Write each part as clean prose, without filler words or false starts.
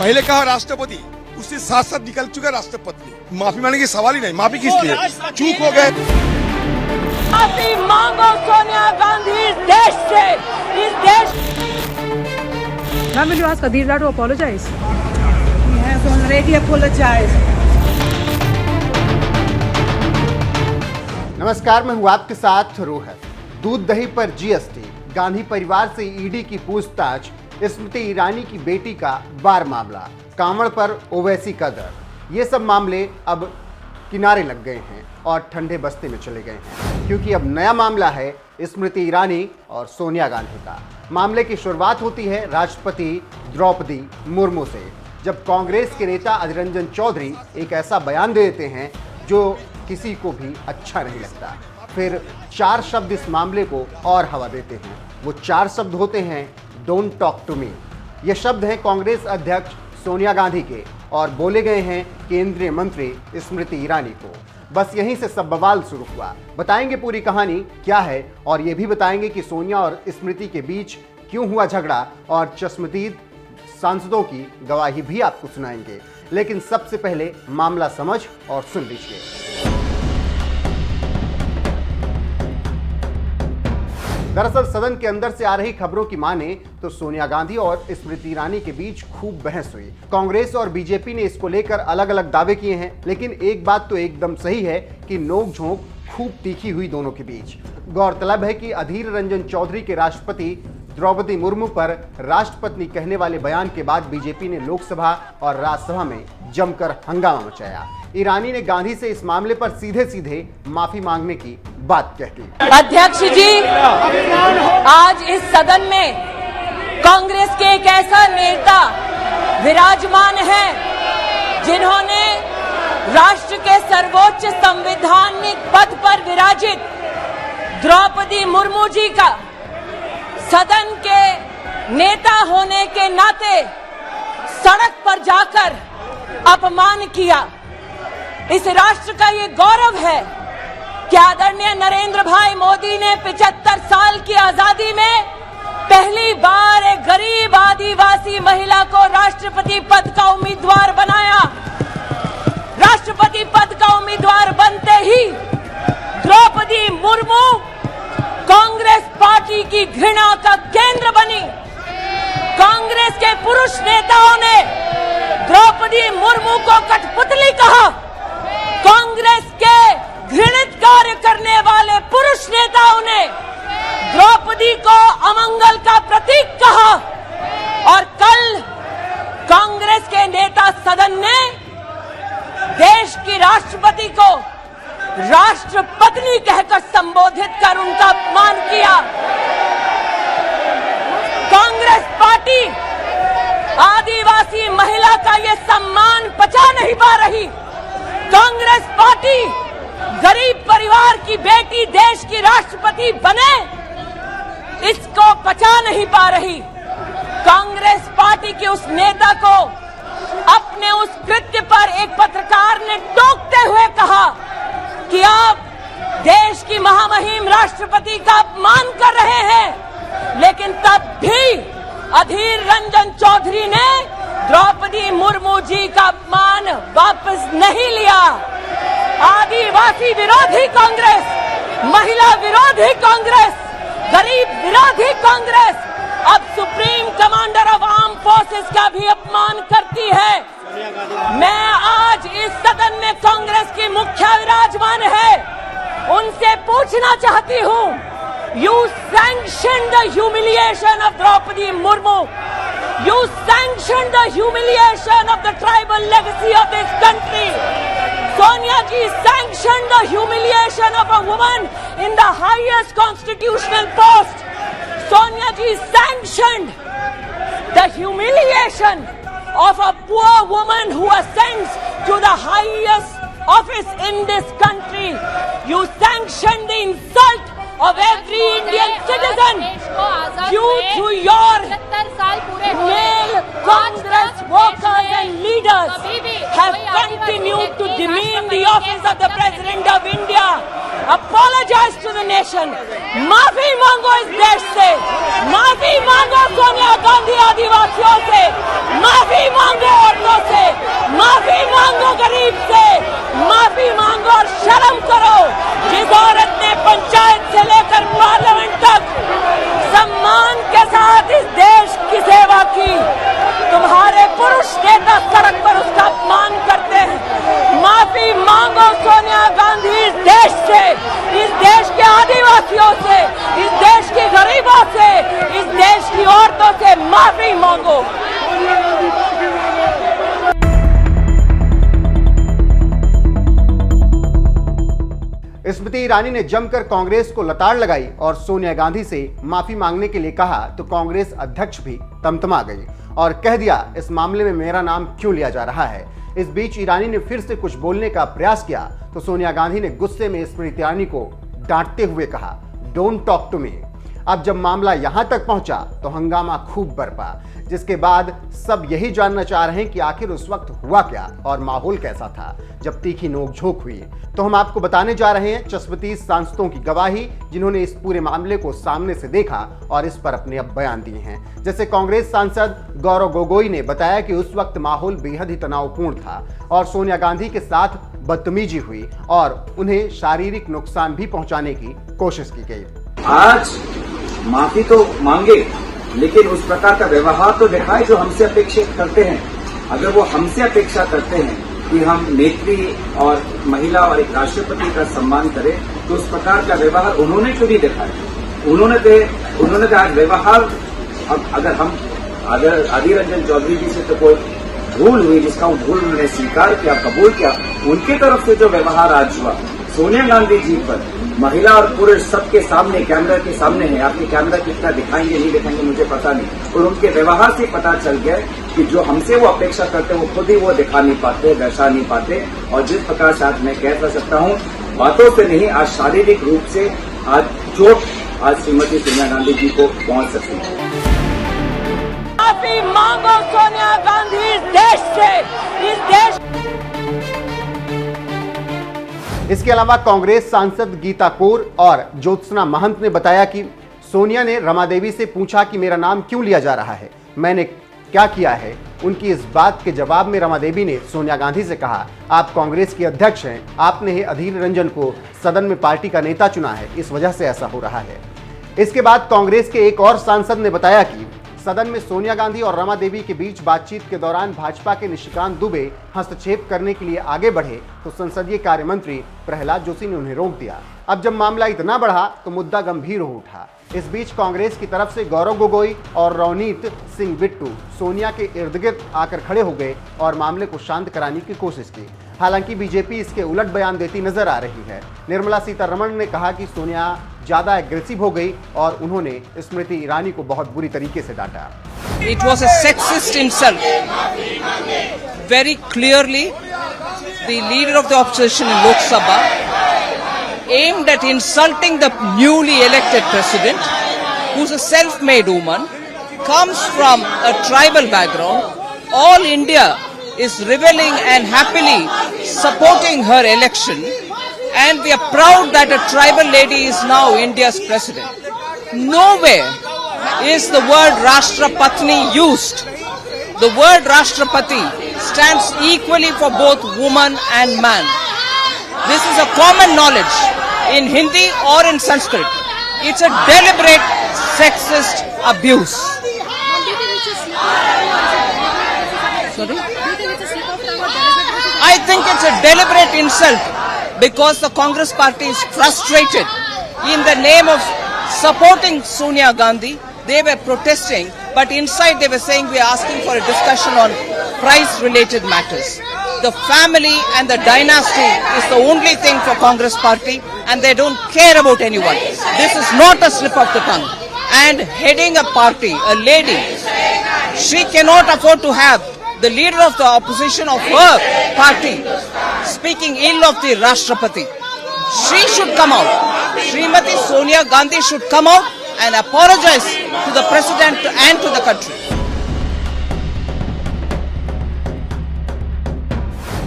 पहले कहा राष्ट्रपति, उससे साथ साथ निकल चुका राष्ट्रपति। माफी मांगने की सवाल ही नहीं। माफी किस लिए? चूक हो गए। माफी मांगो सोनिया गांधी इस देश से, इस देश। Will you ask Adira to apologize? He has already apologized. नमस्कार, मैं हूं आपके साथ रोहत। दूध दही पर जीएसटी, गांधी परिवार से ईडी की पूछताछ, स्मृति ईरानी की बेटी का बार मामला, कांवड़ पर ओवैसी का दर, ये सब मामले अब किनारे लग गए हैं और ठंडे बस्ते में चले गए हैं, क्योंकि अब नया मामला है स्मृति ईरानी और सोनिया गांधी का। मामले की शुरुआत होती है राष्ट्रपति द्रौपदी मुर्मू से, जब कांग्रेस के नेता अधीर रंजन चौधरी एक ऐसा बयान दे देते हैं जो किसी को भी अच्छा नहीं लगता। फिर 4 शब्द इस मामले को और हवा देते हैं। वो 4 शब्द होते हैं डोंट टॉक टू मी। ये शब्द हैं कांग्रेस अध्यक्ष सोनिया गांधी के और बोले गए हैं केंद्रीय मंत्री स्मृति ईरानी को। बस यहीं से सब बवाल शुरू हुआ। बताएंगे पूरी कहानी क्या है और ये भी बताएंगे कि सोनिया और स्मृति के बीच क्यों हुआ झगड़ा, और चश्मदीद सांसदों की गवाही भी आपको सुनाएंगे। लेकिन सबसे पहले मामला समझ और सुन लीजिए। दरअसल सदन के अंदर से आ रही खबरों की माने तो सोनिया गांधी और स्मृति ईरानी के बीच खूब बहस हुई। कांग्रेस और बीजेपी ने इसको लेकर अलग अलग दावे किए हैं, लेकिन एक बात तो एकदम सही है कि नोक-झोंक खूब तीखी हुई दोनों के बीच। गौरतलब है कि अधीर रंजन चौधरी के राष्ट्रपति द्रौपदी मुर्मू पर राष्ट्रपति कहने वाले बयान के बाद बीजेपी ने लोकसभा और राज्यसभा में जमकर हंगामा मचाया। ईरानी ने गांधी से इस मामले पर सीधे सीधे माफी मांगने की बात कह दी। अध्यक्ष जी, आज इस सदन में कांग्रेस के एक ऐसा नेता विराजमान है जिन्होंने राष्ट्र के सर्वोच्च संवैधानिक पद पर विराजित द्रौपदी मुर्मू जी का सदन के नेता होने के नाते सड़क पर जाकर अपमान किया। इस राष्ट्र का ये गौरव है कि आदरणीय नरेंद्र भाई मोदी ने 75 साल की आजादी में पहली बार एक गरीब आदिवासी महिला को राष्ट्रपति पद का उम्मीदवार बनाया। राष्ट्रपति पद का उम्मीदवार बनते ही द्रौपदी मुर्मू कांग्रेस पार्टी की घृणा का केंद्र बनी। कांग्रेस के पुरुष नेताओं ने द्रौपदी मुर्मू को कठपुतली कहा। कांग्रेस के घृणित कार्य करने वाले पुरुष नेताओं ने द्रौपदी को अमंगल का प्रतीक कहा। और कल कांग्रेस के नेता सदन ने देश की राष्ट्रपति को राष्ट्रपत्नी कहकर संबोधित कर उनका अपमान किया। कांग्रेस पार्टी आदिवासी महिला का ये सम्मान पचा नहीं पा रही। कांग्रेस पार्टी गरीब परिवार की बेटी देश की राष्ट्रपति बने, इसको पचा नहीं पा रही। कांग्रेस पार्टी के उस नेता को अपने उस कृत्य पर एक पत्रकार ने टोकते हुए कहा कि आप देश की महामहिम राष्ट्रपति का अपमान कर रहे हैं। लेकिन तब भी अधीर रंजन चौधरी ने द्रौपदी मुर्मू जी का अपमान वापस नहीं लिया। आदिवासी विरोधी कांग्रेस, महिला विरोधी कांग्रेस, गरीब विरोधी कांग्रेस अब supreme commander of arm forces का भी अपमान करती है। मैं आज इस सदन में कांग्रेस की मुखिया विराजमान है, उनसे पूछना चाहती हूँ, you sanction the humiliation of Draupadi Murmu, you sanction the humiliation of the tribal legacy of this country. Sonia ji sanctioned the humiliation of a woman in the highest constitutional post. Sonia ji sanctioned the humiliation of a poor woman who ascends to the highest office in this country. You sanctioned the insult of every Indian citizen. You through your male Congress workers and leaders have continued to demean the office of the President of India. Apologize to the nation. माफी मांगो इस देश से, माफी मांगो सोनिया गांधी आदिवासियों से, माफी मांगो औरतों से, माफी मांगो गरीब से, माफी मांगो और शर्म करो। जिस औरत ने पंचायत से लेकर पार्लियामेंट तक सम्मान के साथ इस देश की सेवा की, तुम्हारे पुरुष नेता सड़क पर उसका अपमान करते हैं। माफी मांगो सोनिया गांधी इस देश से, इस देश के आदिवासियों से, इस देश के गरीबों से, इस देश की औरतों से माफी मांगो। स्मृति ईरानी ने जमकर कांग्रेस को लताड़ लगाई और सोनिया गांधी से माफी मांगने के लिए कहा तो कांग्रेस अध्यक्ष भी तमतमा गई और कह दिया इस मामले में मेरा नाम क्यों लिया जा रहा है। इस बीच ईरानी ने फिर से कुछ बोलने का प्रयास किया तो सोनिया गांधी ने गुस्से में स्मृति ईरानी को डांटते हुए कहा, डोंट टॉक टू मी। अब जब मामला यहां तक पहुंचा तो हंगामा खूब बरपा, जिसके बाद सब यही जानना चाह रहे हैं कि आखिर उस वक्त हुआ क्या और माहौल कैसा था जब तीखी नोकझोंक हुई। तो हम आपको बताने जा रहे हैं 36 सांसदों की गवाही जिन्होंने इस पूरे मामले को सामने से देखा और इस पर अपने अब बयान दिए हैं। जैसे कांग्रेस सांसद गौरव गोगोई ने बताया कि उस वक्त माहौल बेहद ही तनावपूर्ण था और सोनिया गांधी के साथ बदतमीजी हुई और उन्हें शारीरिक नुकसान भी पहुंचाने की कोशिश की गई। आज माफी तो मांगे लेकिन उस प्रकार का व्यवहार तो दिखाए जो हमसे अपेक्षित करते हैं। अगर वो हमसे अपेक्षा करते हैं कि हम नेत्री और महिला और एक राष्ट्रपति का सम्मान करें तो उस प्रकार का व्यवहार उन्होंने क्यों नहीं दिखाया। उन्होंने तो आज व्यवहार, अब अगर अधीर रंजन चौधरी जी से तो कोई भूल हुई जिसका वो भूल उन्होंने स्वीकार किया, कबूल किया, उनके तरफ से जो व्यवहार आज हुआ सोनिया गांधी जी पर, महिला और पुरुष सबके सामने, कैमरा के सामने है। आपके कैमरा कितना दिखाएंगे नहीं दिखाएंगे मुझे पता नहीं, और उनके व्यवहार से पता चल गया कि जो हमसे वो अपेक्षा करते हैं वो खुद ही वो दिखा नहीं पाते, दर्शा नहीं पाते। और जिस प्रकार से आज मैं कह सकता हूँ बातों से नहीं, आज शारीरिक रूप से आज चोट आज श्रीमती सोनिया गांधी जी को पहुंच सकती है। माफी मांगो सोनिया गांधी इस देश से, इस देश। इसके अलावा कांग्रेस सांसद गीता कौर और ज्योत्सना महंत ने बताया कि सोनिया ने रमा देवी से पूछा कि मेरा नाम क्यों लिया जा रहा है, मैंने क्या किया है। उनकी इस बात के जवाब में रमा देवी ने सोनिया गांधी से कहा, आप कांग्रेस की अध्यक्ष हैं, आपने ही अधीर रंजन को सदन में पार्टी का नेता चुना है, इस वजह से ऐसा हो रहा है। इसके बाद कांग्रेस के एक और सांसद ने बताया कि सदन में सोनिया गांधी और रमा देवी के बीच बातचीत के दौरान भाजपा के निशिकांत दुबे हस्तक्षेप करने के लिए आगे बढ़े तो संसदीय कार्य मंत्री प्रहलाद जोशी ने उन्हें रोक दिया। अब जब मामला इतना बढ़ा तो मुद्दा गंभीर हो उठा। इस बीच कांग्रेस की तरफ से गौरव गोगोई और रवनीत सिंह बिट्टू सोनिया के इर्द गिर्द आकर खड़े हो गए और मामले को शांत कराने की कोशिश की। हालांकि बीजेपी इसके उलट बयान देती नजर आ रही है। निर्मला सीतारमण ने कहा कि सोनिया ज्यादा एग्रेसिव हो गई और उन्होंने स्मृति ईरानी को बहुत बुरी तरीके से डांटा। It was a sexist insult. Very clearly, the leader of the opposition in Lok Sabha aimed at insulting the newly elected president, who's a self-made woman, comes from a tribal background. All India is reveling and happily supporting her election, and we are proud that a tribal lady is now India's president. Nowhere is the word Rashtrapatni used. The word Rashtrapati stands equally for both woman and man. This is a common knowledge in Hindi or in Sanskrit. It's a deliberate sexist abuse. Sorry? I think it's a deliberate insult because the Congress party is frustrated. In the name of supporting Sonia Gandhi, they were protesting, but inside they were saying we are asking for a discussion on price-related matters. The family and the dynasty is the only thing for Congress party, and they don't care about anyone. This is not a slip of the tongue. And heading a party, a lady, she cannot afford to have the leader of the opposition of her party speaking ill of the Rashtrapati. She should come out. Srimati Sonia Gandhi should come out and apologize to the president and to the country.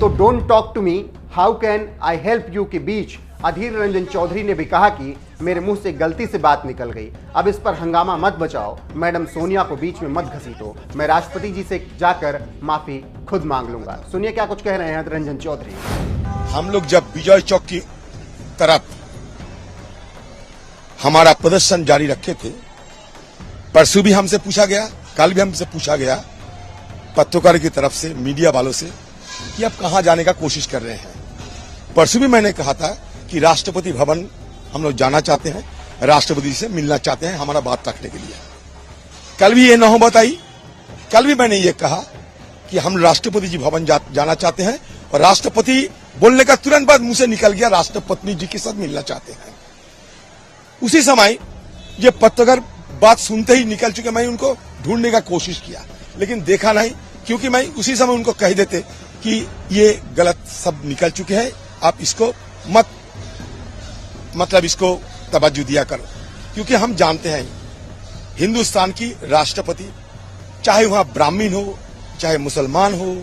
तो don't talk to me how can I help you के बीच अधीर रंजन चौधरी ने भी कहा कि मेरे मुंह से गलती से बात निकल गई, अब इस पर हंगामा मत बचाओ, मैडम सोनिया को बीच में मत घसीटो, मैं राष्ट्रपति जी से जाकर माफी खुद मांग लूंगा। सुनिए क्या कुछ कह रहे हैं रंजन चौधरी। हम लोग जब विजय चौक की तरफ हमारा प्रदर्शन जारी रखे थे, परसों भी हमसे पूछा गया, कल भी हमसे पूछा गया पत्रकार की तरफ से, मीडिया वालों से कि आप कहां जाने का कोशिश कर रहे हैं। परसों भी मैंने कहा था कि राष्ट्रपति भवन हम लोग जाना चाहते हैं, राष्ट्रपति से मिलना चाहते हैं हमारा बात रखने के लिए। कल भी ये नौबत आई, कल भी मैंने ये कहा कि हम राष्ट्रपति जी भवन जाना चाहते हैं, और राष्ट्रपति बोलने का तुरंत बाद मुंह से निकल गया राष्ट्रपति जी के साथ मिलना चाहते हैं। उसी समय ये पत्रकार बात सुनते ही निकल चुके, मैं उनको ढूंढने का कोशिश किया लेकिन देखा नहीं, क्योंकि मैं उसी समय उनको कह देते कि ये गलत सब निकल चुके हैं, आप इसको मतलब इसको तवज्जो दिया करो, क्योंकि हम जानते हैं हिंदुस्तान की राष्ट्रपति चाहे वहां ब्राह्मण हो, चाहे मुसलमान हो,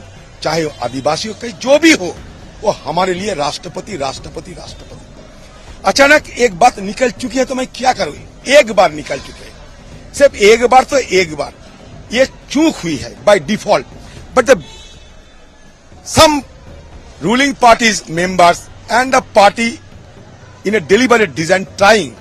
चाहे वो आदिवासी हो, कहीं जो भी हो, वो हमारे लिए राष्ट्रपति राष्ट्रपति राष्ट्रपति। अचानक एक बात निकल चुकी है तो मैं क्या करूं? एक बार निकल चुके हैं, सिर्फ एक बार, तो एक बार ये चूक हुई है by default, but the some ruling parties members and the party in a deliberate design trying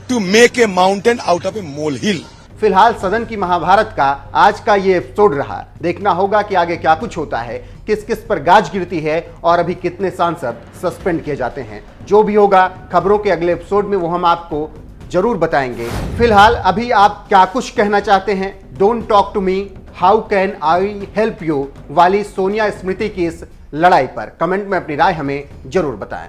to make a mountain out of a molehill. फिलहाल सदन की महाभारत का आज का ये एपिसोड रहा। देखना होगा कि आगे क्या कुछ होता है, किस किस पर गाज गिरती है और अभी कितने सांसद सस्पेंड किए जाते हैं। जो भी होगा खबरों के अगले एपिसोड में वो हम आपको जरूर बताएंगे। फिलहाल अभी आप क्या कुछ कहना चाहते हैं don't talk to me, how can I help you वाली सोनिया स्मृति की इस लड़ाई पर कमेंट में अपनी राय हमें जरूर बताएं।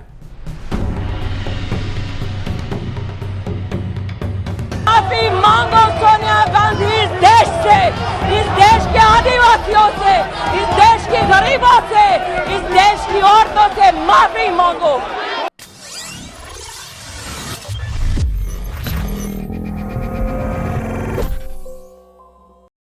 माफी मांगो सोनिया गांधी इस देश से, इस देश के आदिवासियों से, इस देश के गरीबों से, इस देश की औरतों से माफी मांगो।